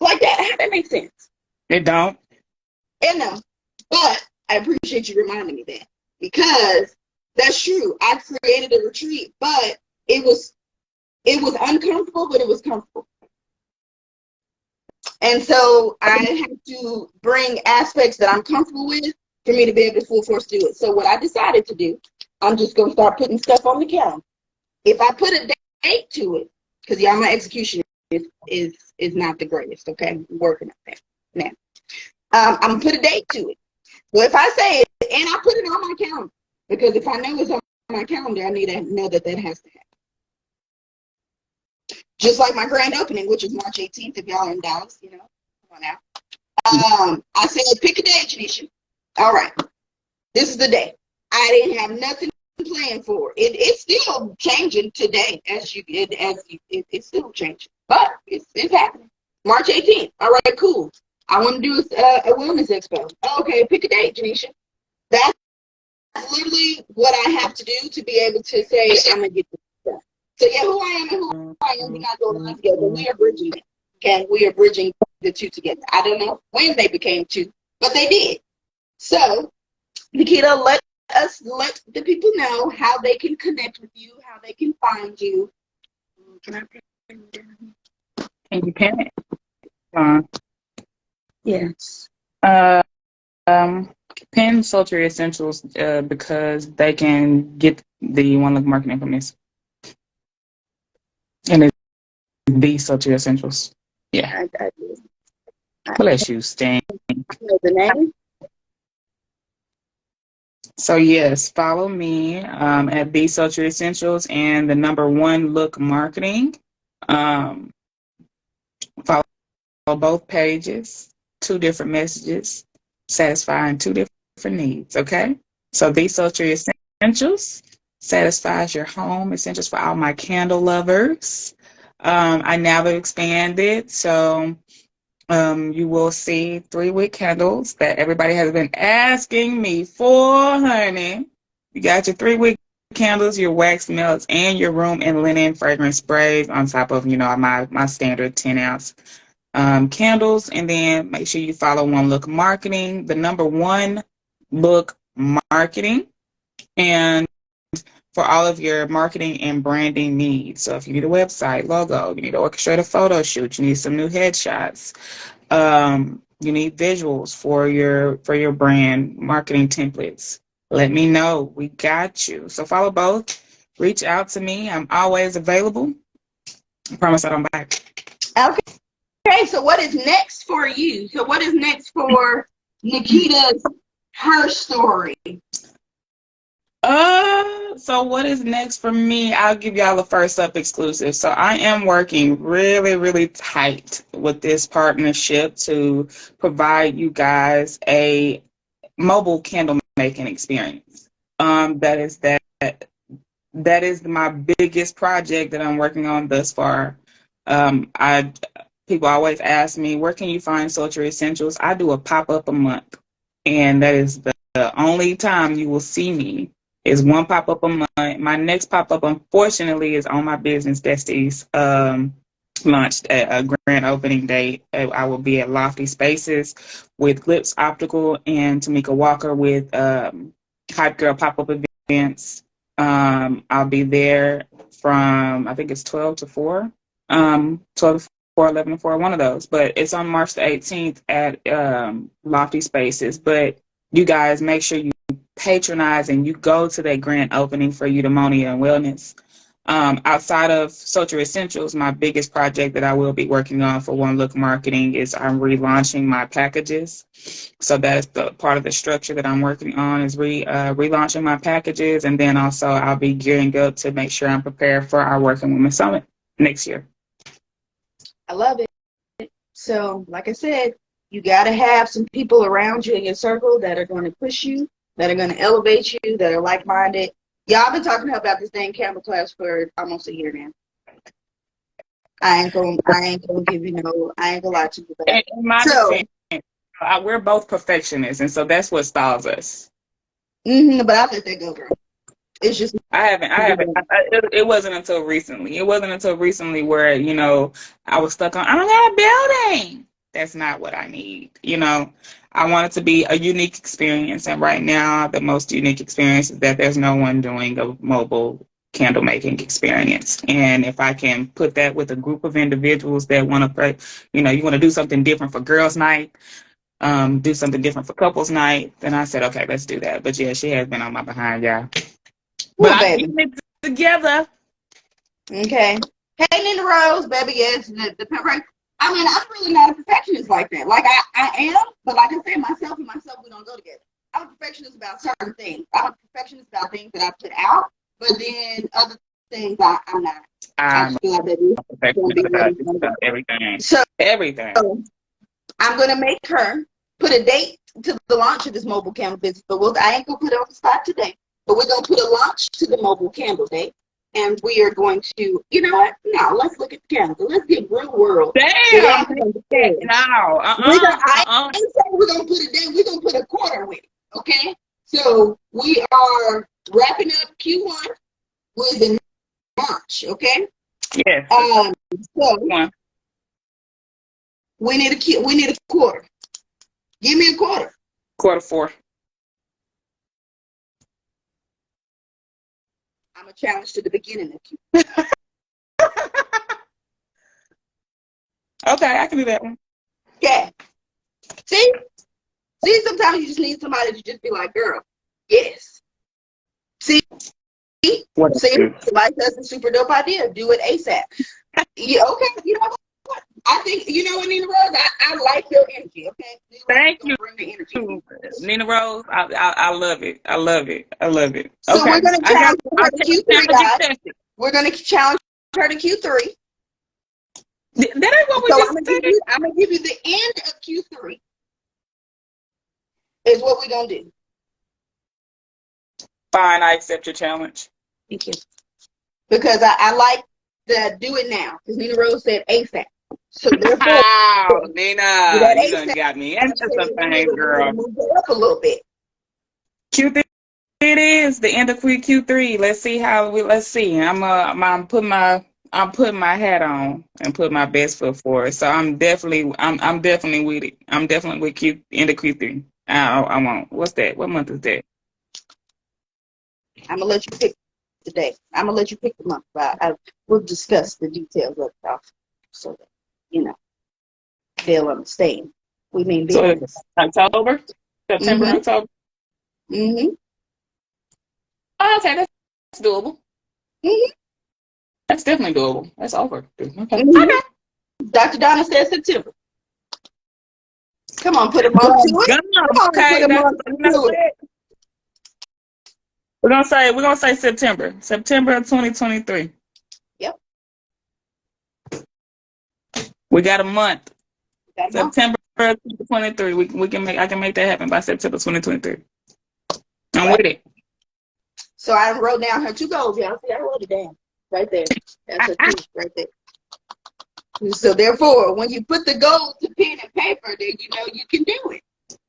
Speaker 1: Like that. How that make sense?
Speaker 2: It don't.
Speaker 1: And no. But I appreciate you reminding me that. Because that's true. I created a retreat, but it was uncomfortable, but it was comfortable. And so I have to bring aspects that I'm comfortable with for me to be able to full force do it. So what I decided to do, I'm just going to start putting stuff on the calendar. If I put a date to it, because y'all, my execution is not the greatest, okay? I'm working on that now. I'm going to put a date to it. So if I say it, and I put it on my calendar, because if I know it's on my calendar, I need to know that that has to happen. Just like my grand opening, which is March 18th, if y'all are in Dallas, come on out. I said, pick a day, Janisha. All right. This is the day. I didn't have nothing planned for it. It's still changing today it's still changing. But it's happening. March 18th. All right, cool. I want to do a wellness expo. Okay, pick a date, Janisha. That's literally what I have to do to be able to say I'm going to get this stuff. So, yeah, who I am and who I am, we're not going on together. We are bridging it. Okay, we are bridging the two together. I don't know when they became two, but they did. So, Nikita, let the people know how they can connect with you, how they can find you. Can I put it down?
Speaker 2: And you can.
Speaker 1: Yes.
Speaker 2: Pin Sultry Essentials because they can get the One Look marketing from this. And it's the Sultry Essentials. Yeah. Bless you, Stan.
Speaker 1: Know the name?
Speaker 2: So yes, follow me at the Sultry Essentials and the number One Look marketing. Follow both pages, two different messages, satisfying two different needs. Okay. So the Sultry Essentials satisfies your home essentials for all my candle lovers. I now have expanded, so you will see 3-wick candles that everybody has been asking me for, honey. You got your 3-wick candles, your wax melts, and your room and linen fragrance sprays on top of, my standard 10-ounce candles. And then make sure you follow One Look Marketing, the number One Look Marketing, and for all of your marketing and branding needs. So if you need a website, logo, you need to orchestrate a photo shoot, you need some new headshots, you need visuals for your brand, marketing templates, let me know. We got you. So follow both. Reach out to me. I'm always available. I promise I don't back.
Speaker 1: Okay, so what is next for you? So what is next for Nikita's HERstory?
Speaker 2: So what is next for me? I'll give y'all the first up exclusive. So I am working really, really tight with this partnership to provide you guys a mobile candle making experience. That is my biggest project that I'm working on thus far. People always ask me, where can you find sultry essentials? I do a pop-up a month, and that is the only time you will see me is one pop-up a month. My next pop-up, unfortunately, is on my business Besties launched at a grand opening date. I will be at Lofty Spaces with Glips Optical and Tamika Walker with Hype Girl pop-up events. I'll be there from, I think it's 12 to 4, 12 to 4, 11 to 4, one of those. But it's on March the 18th at Lofty Spaces. But you guys make sure you patronize and you go to that grand opening for Eudaimonia and Wellness. Outside of Sultry Essentials, my biggest project that I will be working on for One Look Marketing is I'm relaunching my packages. So that is the part of the structure that I'm working on is relaunching my packages. And then also I'll be gearing up to make sure I'm prepared for our Working Women Summit next year.
Speaker 1: I love it. So, like I said, you got to have some people around you in your circle that are going to push you, that are going to elevate you, that are like-minded. Y'all, I've been talking about this dang candle class for almost a year now. I ain't gonna give you no, I ain't gonna lie to you.
Speaker 2: In my defense, we're both perfectionists, and so that's what stalls us.
Speaker 1: But I let that go, girl. It's just
Speaker 2: I haven't. It wasn't until recently. It wasn't until recently where I was stuck on. I don't got a building. That's not what I need. I want it to be a unique experience, and right now the most unique experience is that there's no one doing a mobile candle making experience. And if I can put that with a group of individuals that want to, you want to do something different for girls' night, do something different for couples' night, then I said, okay, let's do that. But yeah, she has been on my behind, y'all. But I'm getting it together.
Speaker 1: Okay. Hey, Nina Rose, baby, yes, the pepper. I mean, I'm really not a perfectionist like that. Like, I am, but like I said, myself and myself, we don't go together. I'm a perfectionist about certain things. I'm a perfectionist about things that I put out, but then other things I'm not. I feel like that is going to be ready
Speaker 2: about everything.
Speaker 1: So,
Speaker 2: everything.
Speaker 1: So I'm going to make her put a date to the launch of this mobile candle business, but I ain't going to put it on the spot today. But we're going to put a launch to the mobile candle date. And we are going to, you know what? No, let's look at the calendar. Let's get real world.
Speaker 2: Damn. No.
Speaker 1: I ain't saying we're going to put a date. We're going to put a quarter with it. Okay? So we are wrapping up Q1 with the March. Okay?
Speaker 2: Yes.
Speaker 1: So We need a quarter. Give me a quarter.
Speaker 2: Q4.
Speaker 1: I'm a challenge to the beginning of Q.
Speaker 2: Okay, I can do that one.
Speaker 1: Okay. See, sometimes you just need somebody to just be like, girl, yes. See,
Speaker 2: What?
Speaker 1: somebody says a super dope idea. Do it ASAP. Yeah, okay. You know what? I think, Nina Rose, I like your energy, okay? Nina
Speaker 2: Thank
Speaker 1: Rose
Speaker 2: you,
Speaker 1: bring the energy.
Speaker 2: Nina Rose. I love it. I love it. I love it.
Speaker 1: So
Speaker 2: Okay,
Speaker 1: we're going to challenge her to Q3, guys.
Speaker 2: tested.
Speaker 1: We're going to challenge her to Q3.
Speaker 2: That ain't what we
Speaker 1: So
Speaker 2: just
Speaker 1: I'm
Speaker 2: said.
Speaker 1: going to give you the end of Q3 is what we're going to do.
Speaker 2: Fine, I accept your challenge.
Speaker 1: Thank you. Because I like the do it now. Because Nina Rose said ASAP. So therefore,
Speaker 2: Nina, you done got me into some things, girl.
Speaker 1: Move it up a little bit.
Speaker 2: Q3 it is the end of Q3. Let's see how let's see. I'm putting my hat on and put my best foot forward. So I'm definitely with it. I'm definitely with end of Q3. I won't. What's that? What month is that?
Speaker 1: I'm gonna let you pick today. I'm gonna let you pick the month. We'll discuss the details of it so that they'll understand. We mean business.
Speaker 2: So October, September,
Speaker 1: Mm-hmm.
Speaker 2: October.
Speaker 1: Mm-hmm.
Speaker 2: Oh, okay, that's doable.
Speaker 1: Mm-hmm.
Speaker 2: That's definitely doable. That's over. Okay.
Speaker 1: Mm-hmm.
Speaker 2: Okay.
Speaker 1: Dr. Donna said September. Come on, put a month to it. Come on,
Speaker 2: Okay,
Speaker 1: put a month to it.
Speaker 2: We're gonna say September of 2023.
Speaker 1: Yep.
Speaker 2: We got a month.
Speaker 1: Got a month.
Speaker 2: September 2023. I can make that happen by September 2023. I'm with it.
Speaker 1: So I wrote down her 2 goals, y'all. See, I wrote it down right there. That's her 2 right there. So therefore, when you put the goals to pen and paper, then you can do it.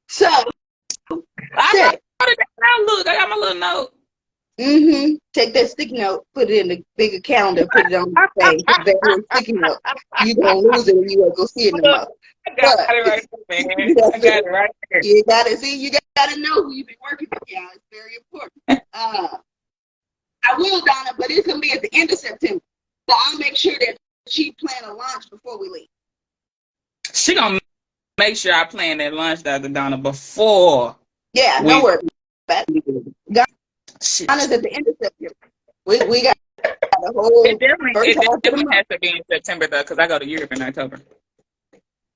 Speaker 1: So
Speaker 2: I wrote it down. Look, I got my little note.
Speaker 1: Mm-hmm. Take that sticky note, put it in the bigger calendar, put it on the thing, put that little sticky note. You're going to lose it and you won't go see it no more.
Speaker 2: I got it right there, man. I got it right there.
Speaker 1: You got to know who you've been working with, y'all. It's very important. I will, Donna, but it's going to be at the end of September. So I'll make sure that she plan a lunch before we leave.
Speaker 2: She going to make sure I plan that lunch, Dr. Donna, before.
Speaker 1: Yeah, no worries about it. Donna's at the end of September. We got the whole.
Speaker 2: It definitely has to be in September, though, because I go to Europe in October.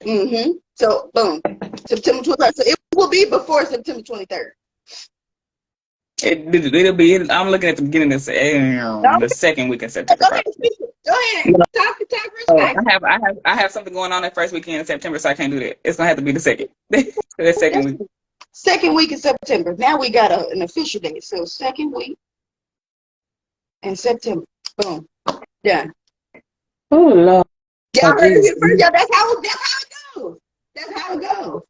Speaker 1: Mm-hmm. So, boom. September 23rd. So it will be before September 23rd.
Speaker 2: It'll be. I'm looking at the beginning of the second week in September.
Speaker 1: Okay, go ahead. Talk
Speaker 2: I have something going on that first weekend in September, so I can't do that. It's gonna have to be the second. The second week.
Speaker 1: Second week in September. Now we got an official date. So second week in September. Boom. Done.
Speaker 2: Oh Lord.
Speaker 1: Y'all heard it here first. Y'all, that's how it goes. That's how it goes.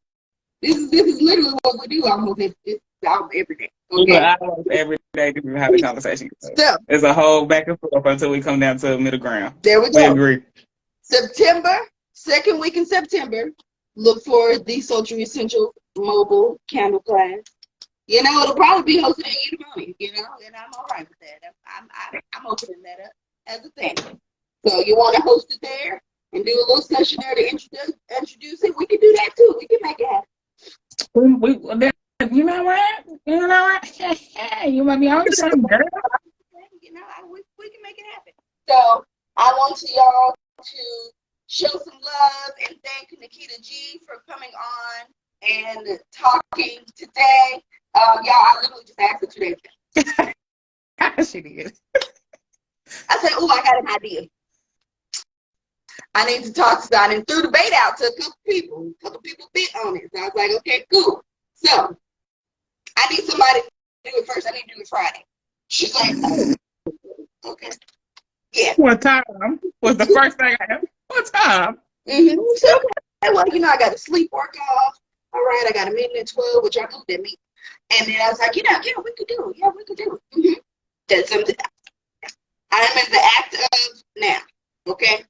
Speaker 1: This is literally what we do almost every day. Okay?
Speaker 2: Almost every day this is how the conversation goes.
Speaker 1: So,
Speaker 2: it's a whole back and forth until we come down to a middle ground.
Speaker 1: There we go.
Speaker 2: We agree.
Speaker 1: September, second week in September, look for the Sultry Essential mobile candle class. It'll probably be hosted at Eudaimonia, and I'm all right with that. I'm opening that up as a thing. So you want to host it there and do a little session there to introduce it? We can do that too. We can make it happen.
Speaker 2: You know what? You might be on something, girl.
Speaker 1: We can make it happen. So I want y'all to show some love and thank Nikita G for coming on and talking today. Y'all, I literally just asked her 2 days ago.
Speaker 2: She did.
Speaker 1: I said, I got an idea. I need to talk to Don and threw the bait out to a couple people. A couple people bit on it. So I was like, okay, cool. So I need somebody to do it first. I need to do it Friday. She's like, oh, okay. Yeah.
Speaker 2: What time was the first thing I had? What time?
Speaker 1: Mm-hmm. So, okay. Well, I got a sleep work off. All right, I got a meeting at 12, which I moved that meeting. And then I was like, yeah, we could do it. Yeah, we could do it. Mm-hmm. That's something. I'm in the act of now. Okay.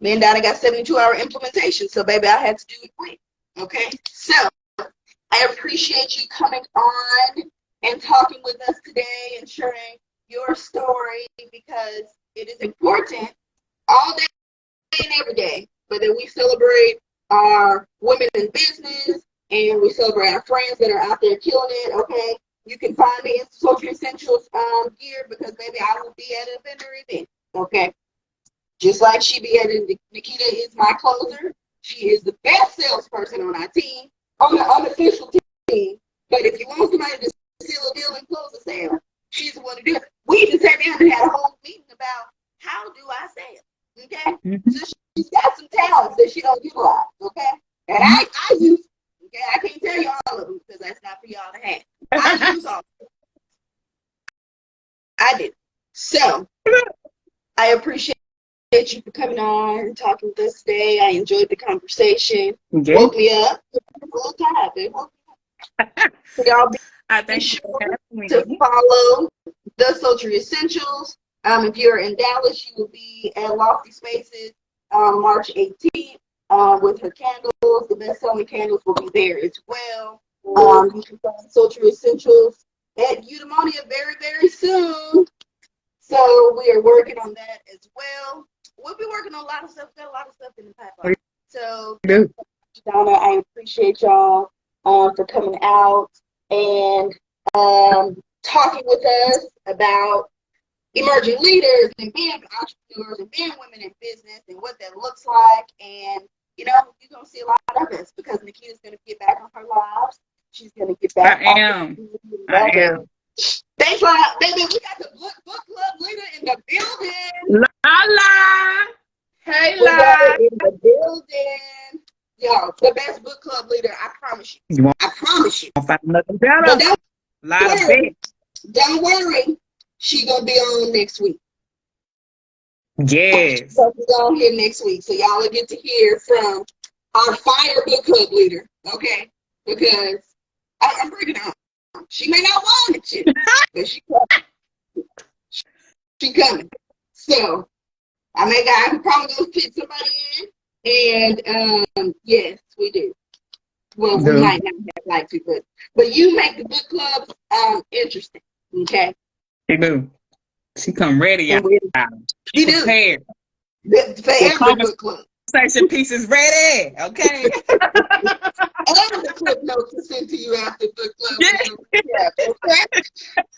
Speaker 1: Me and Donna got 72-hour implementation, so baby, I had to do it quick. Okay, so I appreciate you coming on and talking with us today and sharing your story, because it is important all day and every day, whether we celebrate our women in business and we celebrate our friends that are out there killing it. Okay, you can find me in Social Essentials gear, because baby, I will be at a vendor event. Okay, just like she be at it. Nikita is my closer. She is the best salesperson on our team, on the unofficial team. But if you want somebody to seal a deal and close a sale, she's the one to do it. We even sat down and had a whole meeting about how do I sell. Okay, so she's got some talents that she don't utilize. Okay, and I use. Okay, I can't tell you all of them because that's not for y'all to have. I use all of them. I do. So I appreciate you for coming on and talking with us today. I enjoyed the conversation.
Speaker 2: Okay.
Speaker 1: Woke me up. A little tired, so y'all be sure to follow the Sultry Essentials. If you're in Dallas, you will be at Lofty Spaces March 18th with her candles. The best-selling candles will be there as well. You can find Sultry Essentials at Eudaimonia very, very soon. So we are working on that as well. We'll be working on a lot of stuff. We've got a lot of stuff in the pipeline. So, Donna, I appreciate y'all for coming out and talking with us about emerging leaders and being entrepreneurs and being women in business and what that looks like. And, you know, you're going to see a lot of us because Nikita's going to get back on her lives. She's going to get back
Speaker 2: I am.
Speaker 1: Thanks a lot, baby. We got the book club leader in the building.
Speaker 2: La. Hey,
Speaker 1: we
Speaker 2: La.
Speaker 1: got it in the building. Yo, the best book club leader, I promise you. I promise you.
Speaker 2: I'll find nothing better.
Speaker 1: Don't worry. She gonna be on next week.
Speaker 2: Yes.
Speaker 1: So we're on here next week. So y'all will get to hear from our fire book club leader. Okay? Because I'm bringing her on. She may not want it to, but she coming. So I'm probably gonna fit somebody in. And yes, we do. Well, we might not have like to, but you make the book clubs interesting. Okay.
Speaker 2: She do. She come ready out.
Speaker 1: She
Speaker 2: prepared.
Speaker 1: For every book club.
Speaker 2: Conversation pieces ready. Okay.
Speaker 1: And the clip notes are sent to you after book club. Yeah. Okay.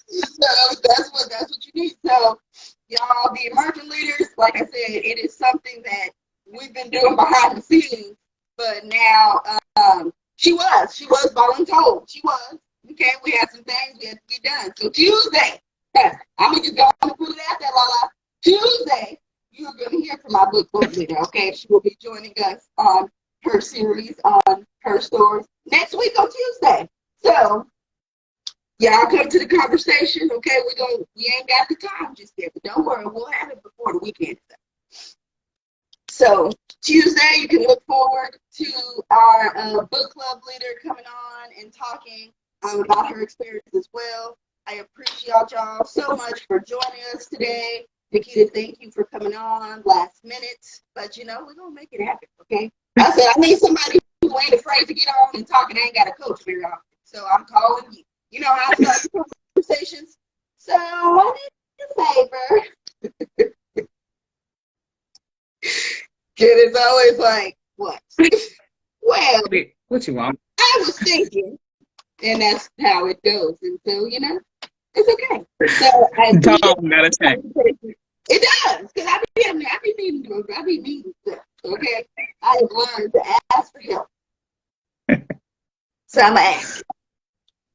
Speaker 1: So that's what you need. So y'all, the emerging leaders, like I said, it is something that we've been doing behind the scenes, but now she was voluntold. She was. Okay, we had some things we had to get done. So Tuesday, I'm gonna just go and put it out there, Lala. Tuesday, you're gonna hear from my book club leader. Okay, she will be joining us on her series on HERstory next week on Tuesday. So y'all come to the conversation. Okay, we ain't got the time just yet, but don't worry, we'll have it before the weekend. So Tuesday, you can look forward to our book club leader coming on and talking about her experience as well. I appreciate y'all so much for joining us today. Nikita, thank you for coming on last minute, but you know, we're going to make it happen, okay? I said, I need somebody who ain't afraid to get on and talk and ain't got a coach very often. So I'm calling you. You know how I start conversations? So I need a favor. Kid is always like, what? Well,
Speaker 2: what you want?
Speaker 1: I was thinking, and that's how it goes. And so, you know, it's okay. So it does, because I be needing stuff. Okay, I have learned to ask for help. So I'm gonna ask.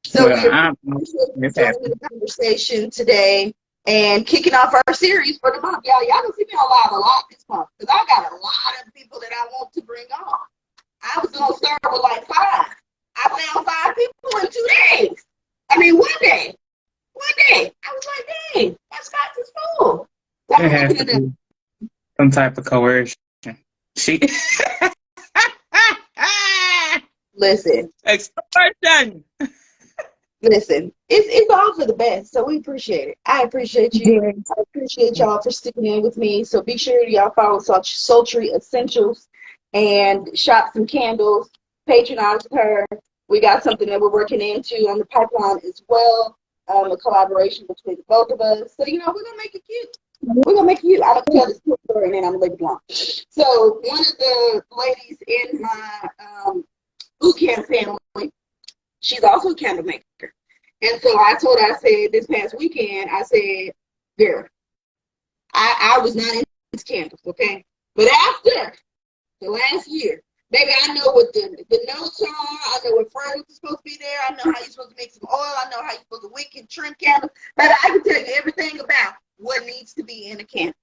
Speaker 1: So we're the conversation today and kicking off our series for the month. Y'all gonna see me on live a lot this month because I got a lot of people that I want to bring on. I was gonna start with like 5. I found 5 people in 2 days. I mean, one day. I was like, dang, my spots is full. So
Speaker 2: it has to be some type of coercion.
Speaker 1: Listen.
Speaker 2: Extortion.
Speaker 1: Listen, it's all for the best, so we appreciate it. I appreciate you.
Speaker 2: Yes.
Speaker 1: I appreciate y'all for sticking in with me. So be sure y'all follow such Sultry Essentials and shop some candles. Patronize her. We got something that we're working into on the pipeline as well. A collaboration between the both of us. So we're gonna make it cute. We're gonna make it cute. I'm gonna tell this quick story and then I'm gonna leave it alone. So one of the ladies in my boot camp family, she's also a candle maker. And so I told her, I said, this past weekend, I said, girl, I was not into candles, okay? But after the last year, baby, I know what the notes are. I know what fragrance is supposed to be there. I know how you're supposed to make some oil. I know how you're supposed to wick and trim candles. But I can tell you everything about what needs to be in a candle.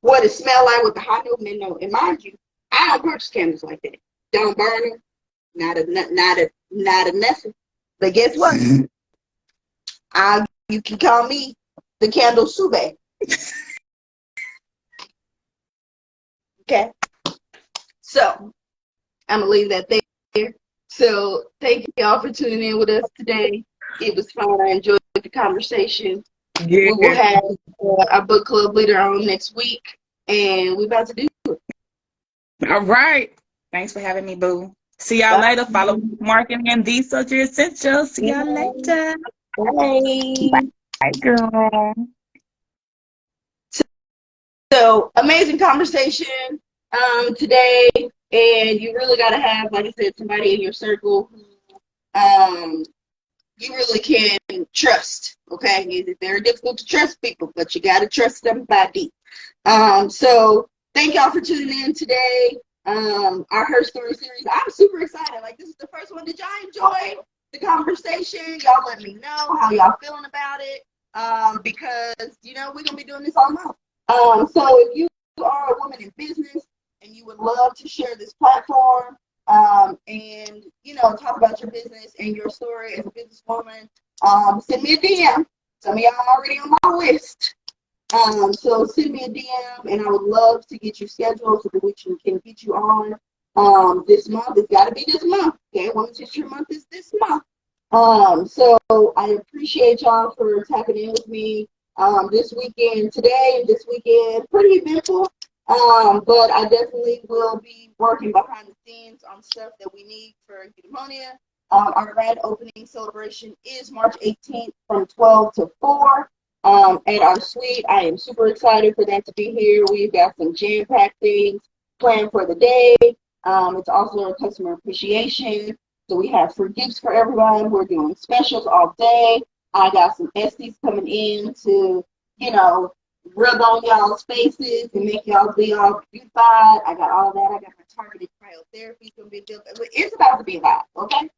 Speaker 1: What it smell like, what the hot note, mid note. And mind you, I don't purchase candles like that. Don't burn them. Not a nothing. But guess what? You can call me the candle sube. Okay. So I'm gonna leave that there. So thank you all for tuning in with us today. It was fun. I enjoyed the conversation.
Speaker 2: Yeah.
Speaker 1: We will have our book club leader on next week, and we're about to do it.
Speaker 2: All right. Thanks for having me, boo. See y'all later. Follow Marketing and These Sultry Essentials. See y'all later.
Speaker 1: Bye.
Speaker 2: Bye, girl.
Speaker 1: So amazing conversation today, and you really got to have, like I said, somebody in your circle who you really can trust. Okay, it's very difficult to trust people, but you got to trust somebody. So thank y'all for tuning in today. Our HERstory series. I'm super excited. Like, this is the first one. Did y'all enjoy the conversation? Y'all let me know how y'all feeling about it. Because we're gonna be doing this all month. So if you are a woman in business and you would love to share this platform, and talk about your business and your story as a businesswoman, send me a DM. Some of y'all are already on my list. So send me a DM, and I would love to get you scheduled so that we can get you on this month. It's got to be this month. Okay, Women's History Month is this month. So I appreciate y'all for tapping in with me this weekend today and this weekend. Pretty eventful, but I definitely will be working behind the scenes on stuff that we need for Eudaimonia. Our grand opening celebration is March 18th from 12 to 4. At our suite. I am super excited for that to be here. We've got some jam-packed things planned for the day. It's also a customer appreciation. So we have free gifts for everyone. We're doing specials all day. I got some Besties coming in to, rub on y'all's faces and make y'all be all beautified. I got all that. I got my targeted cryotherapy. It's about to be live, okay?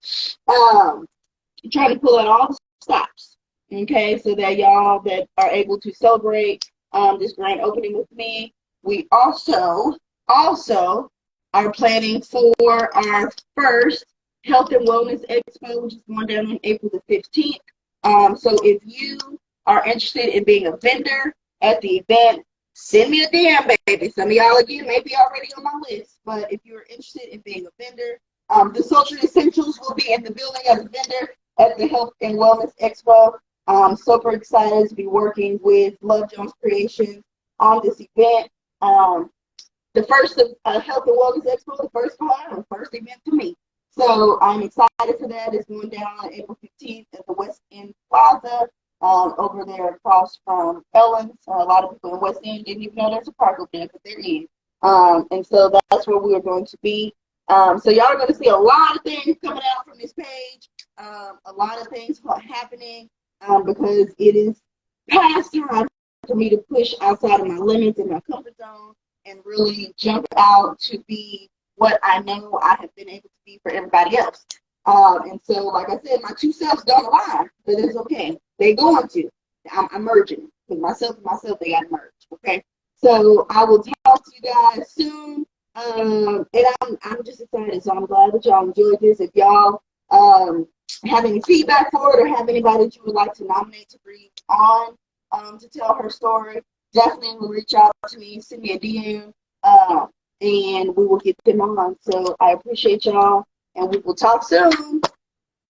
Speaker 1: Trying to pull out all the stops. Okay, so that y'all that are able to celebrate this grand opening with me. We also are planning for our first Health and Wellness Expo, which is going down on April the 15th. So if you are interested in being a vendor at the event, send me a DM, baby. Some of y'all, again, may be already on my list, but if you're interested in being a vendor, the Sultry Essentials will be in the building as a vendor at the Health and Wellness Expo. I'm super excited to be working with Love Jones Creations on this event. The first Health and Wellness Expo, the first event for me. So I'm excited for that. It's going down on April 15th at the West End Plaza over there across from Ellen's. A lot of people in West End didn't even know there's a park over there, but there is. And so that's where we are going to be. So y'all are going to see a lot of things coming out from this page, a lot of things happening. Because it is past time for me to push outside of my limits and my comfort zone and really jump out to be what I know I have been able to be for everybody else. And so, like I said, my two selves don't align, but it's okay. They're going to. I'm merging. Because myself and myself, they got to merge. Okay? So I will talk to you guys soon. And I'm just excited. So I'm glad that y'all enjoyed this. If y'all have any feedback for it or have anybody that you would like to nominate to bring on to tell her story, definitely reach out to me, send me a DM, and we will get them on. So I appreciate y'all, and we will talk soon.